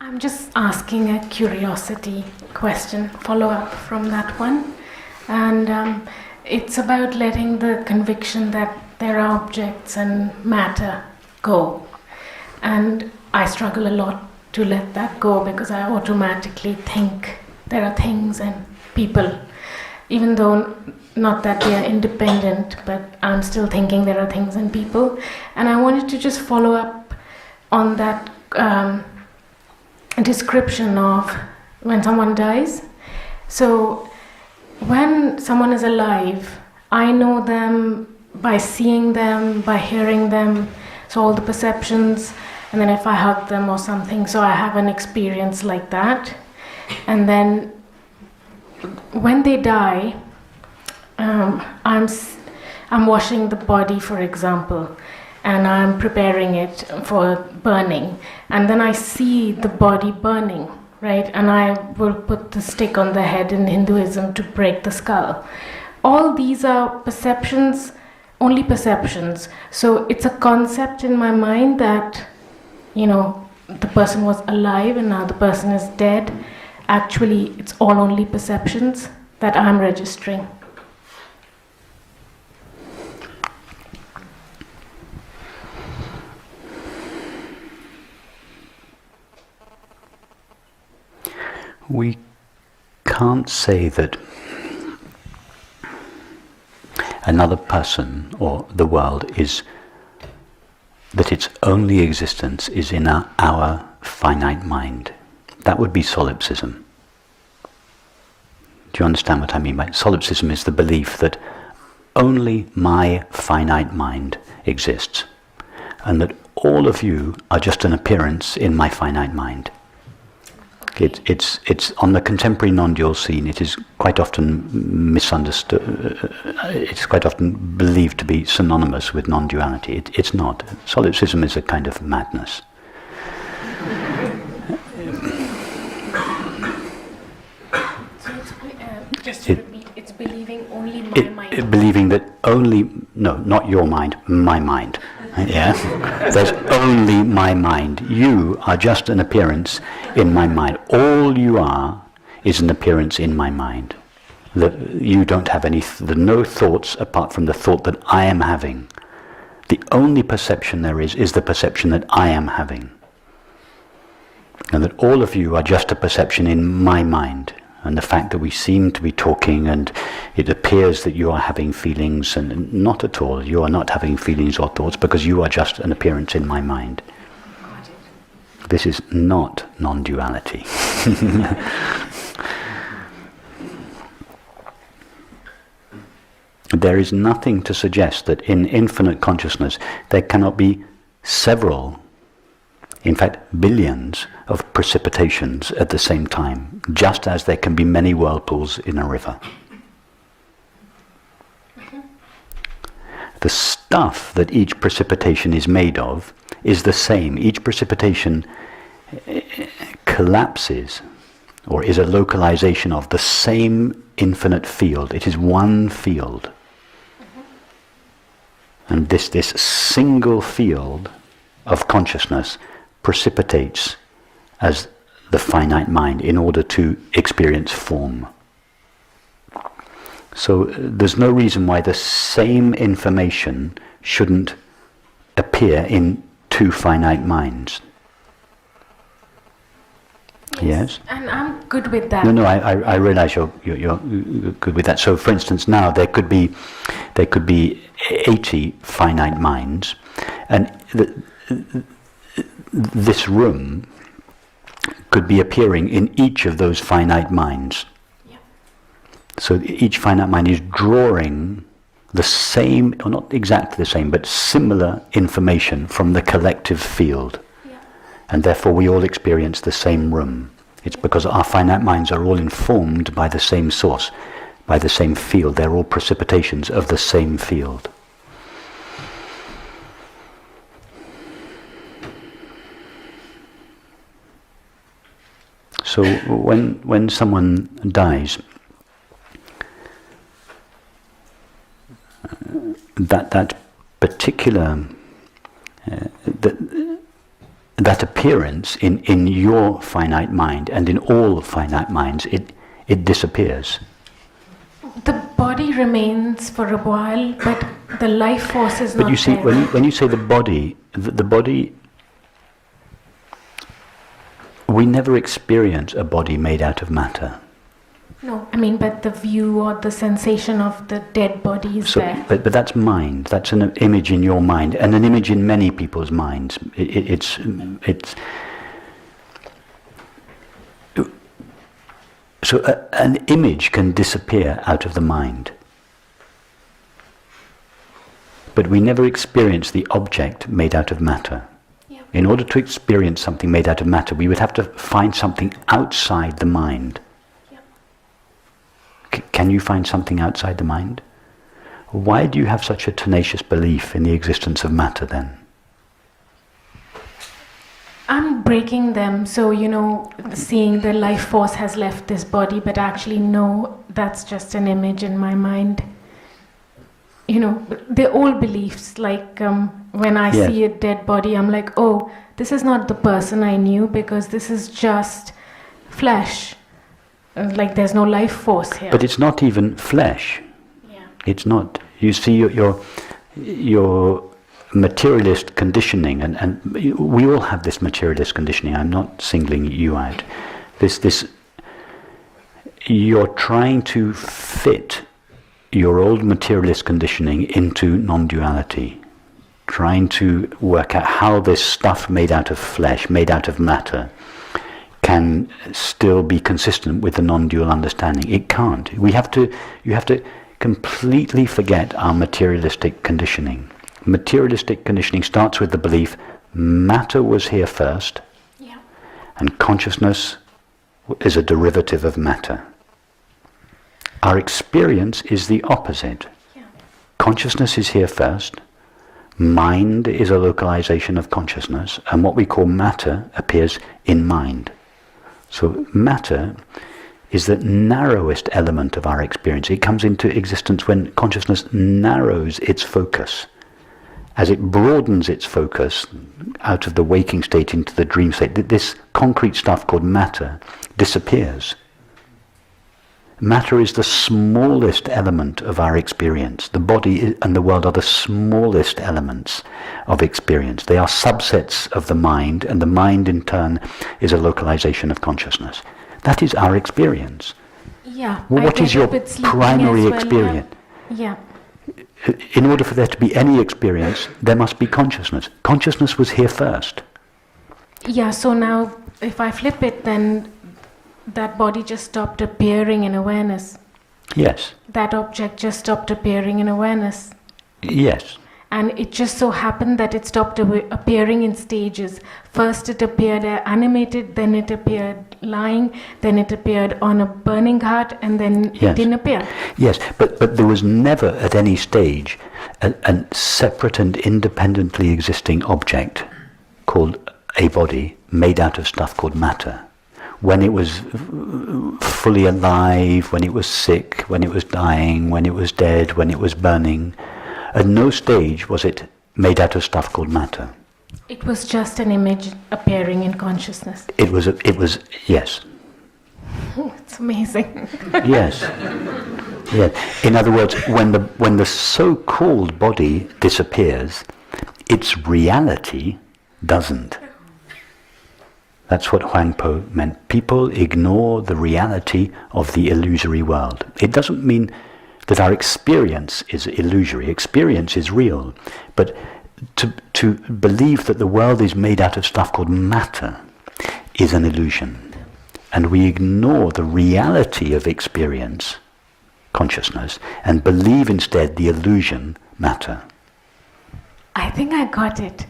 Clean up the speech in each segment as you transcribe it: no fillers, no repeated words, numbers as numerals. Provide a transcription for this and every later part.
I'm just asking a curiosity question, follow up from that one. And it's about letting the conviction that there are objects and matter go. And I struggle a lot to let that go because I automatically think there are things and people, even though not that they are independent, but I'm still thinking there are things and people. And I wanted to just follow up on that description of when someone dies. So when someone is alive, I know them by seeing them, by hearing them, so all the perceptions, and then if I hug them or something, so I have an experience like that. And then when they die, I'm washing the body, for example, and I'm preparing it for burning, and then I see the body burning, right? And I will put the stick on the head in Hinduism to break the skull. All these are perceptions, only perceptions. So it's a concept in my mind that, the person was alive and now the person is dead. Actually, it's all only perceptions that I'm registering. We can't say that another person or the world that its only existence is in our finite mind. That would be solipsism. Do you understand what I mean by solipsism? Is the belief that only my finite mind exists, and that all of you are just an appearance in my finite mind. It's on the contemporary non-dual scene. It is quite often misunderstood. It's quite often believed to be synonymous with non-duality. It's not. Solipsism is a kind of madness. So just to repeat, it's believing only my mind. Believing that only, no, not your mind, my mind. Yeah, there's only my mind. You are just an appearance in my mind. All you are is an appearance in my mind. You don't have no thoughts apart from the thought that I am having. The only perception there is the perception that I am having. And that all of you are just a perception in my mind. And the fact that we seem to be talking and it appears that you are having feelings, and not at all, you are not having feelings or thoughts because you are just an appearance in my mind. This is not non-duality. There is nothing to suggest that in infinite consciousness there cannot be several, in fact billions, of precipitations at the same time, just as there can be many whirlpools in a river. The stuff that each precipitation is made of is the same. Each precipitation collapses, or is a localization of the same infinite field. It is one field. And this single field of consciousness precipitates as the finite mind in order to experience form. So there's no reason why the same information shouldn't appear in two finite minds. Yes? And I'm good with that. No, I realize you're good with that. So for instance, now there could be 80 finite minds, and this room could be appearing in each of those finite minds. Yeah. So each finite mind is drawing the same, or not exactly the same, but similar information from the collective field. Yeah. And therefore we all experience the same room. It's because our finite minds are all informed by the same source, by the same field. They're all precipitations of the same field. So when someone dies, that particular that appearance in your finite mind and in all finite minds, it disappears. The body remains for a while, but the life force is not there. But you see, when you say the body, we never experience a body made out of matter. No, I mean, but the view or the sensation of the dead body is there. But that's mind. That's an image in your mind, and an image in many people's minds. It's so an image can disappear out of the mind, but we never experience the object made out of matter. Yeah. In order to experience something made out of matter, we would have to find something outside the mind. Can you find something outside the mind? Why do you have such a tenacious belief in the existence of matter then? I'm breaking them, so seeing the life force has left this body, but actually no, that's just an image in my mind. They're all beliefs, like when I see a dead body, I'm like, oh, this is not the person I knew, because this is just flesh. Like there's no life force here. But it's not even flesh. Yeah. It's not. You see, your materialist conditioning, and we all have this materialist conditioning. I'm not singling you out. This. You're trying to fit your old materialist conditioning into non-duality, trying to work out how this stuff made out of flesh, made out of matter, can still be consistent with the non-dual understanding. It can't. You have to completely forget our materialistic conditioning. Materialistic conditioning starts with the belief matter was here first, and consciousness is a derivative of matter. Our experience is the opposite. Consciousness is here first, mind is a localization of consciousness, and what we call matter appears in mind. So matter is the narrowest element of our experience. It comes into existence when consciousness narrows its focus. As it broadens its focus out of the waking state into the dream state, this concrete stuff called matter disappears. Matter is the smallest element of our experience. The body and the world are the smallest elements of experience. They are subsets of the mind, and the mind in turn is a localization of consciousness. That is our experience. Yeah. Well, what is your primary experience? Yeah. In order for there to be any experience, there must be consciousness. Consciousness was here first. Yeah, so now if I flip it, then that body just stopped appearing in awareness. Yes. That object just stopped appearing in awareness. Yes. And it just so happened that it stopped appearing in stages. First it appeared animated, then it appeared lying, then it appeared on a burning heart, and then it didn't appear. Yes, but there was never at any stage a separate and independently existing object called a body made out of stuff called matter. When it was fully alive, when it was sick, when it was dying, when it was dead, when it was burning, at no stage was it made out of stuff called matter. It was just an image appearing in consciousness. It was, yes. It's amazing. Yes. Yes. In other words, when the so-called body disappears, its reality doesn't. That's what Huang Po meant. People ignore the reality of the illusory world. It doesn't mean that our experience is illusory. Experience is real. But to believe that the world is made out of stuff called matter is an illusion. And we ignore the reality of experience, consciousness, and believe instead the illusion, matter. I think I got it.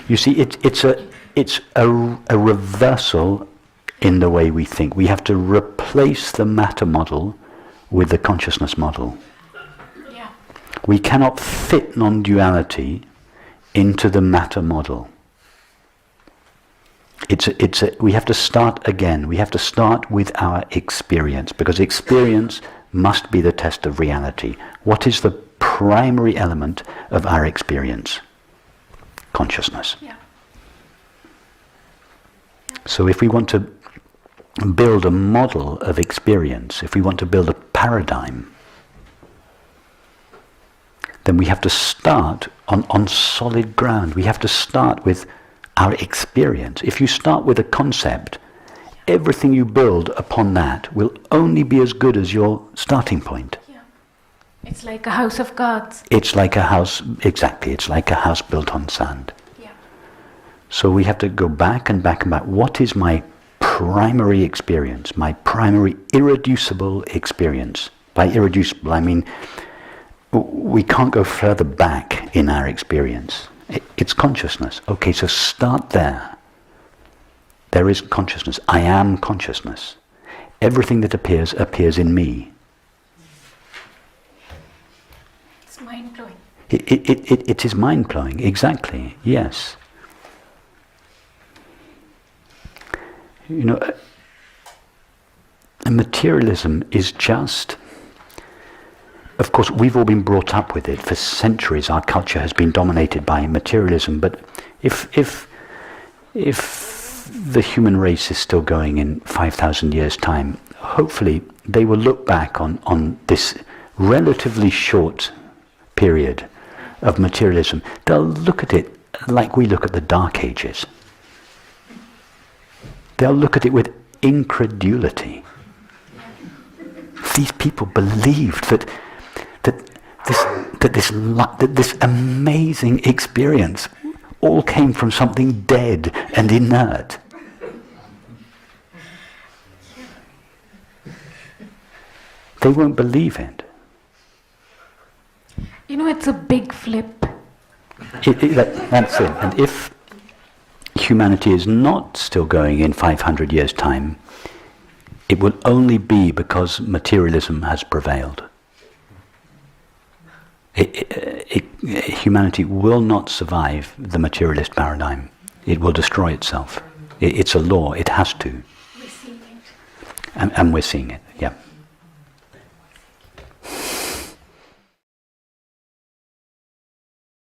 You see, it's a reversal in the way we think. We have to replace the matter model with the consciousness model. Yeah. We cannot fit non-duality into the matter model. We have to start again. We have to start with our experience, because experience must be the test of reality. What is the primary element of our experience? Consciousness. Yeah. So if we want to build a model of experience, if we want to build a paradigm, then we have to start on solid ground. We have to start with our experience. If you start with a concept, everything you build upon that will only be as good as your starting point. Yeah. It's like a house of cards. It's like a house, exactly, it's like a house built on sand. Yeah. So we have to go back and back and back. What is my primary experience, my primary irreducible experience? By irreducible, I mean we can't go further back in our experience. It's consciousness. Okay, so start there. There is consciousness. I am consciousness. Everything that appears in me. It's mind-blowing. It is mind-blowing, exactly, yes. You know, materialism is just... Of course, we've all been brought up with it. For centuries, our culture has been dominated by materialism. But if the human race is still going in 5,000 years' time, hopefully they will look back on this relatively short period of materialism. They'll look at it like we look at the Dark Ages. They'll look at it with incredulity. These people believed that this amazing experience all came from something dead and inert. They won't believe it. You know, it's a big flip. That's it. And if humanity is not still going in 500 years' time, it will only be because materialism has prevailed. Humanity will not survive the materialist paradigm. It will destroy itself. It's a law. It has to. We're seeing it. And we're seeing it, yeah.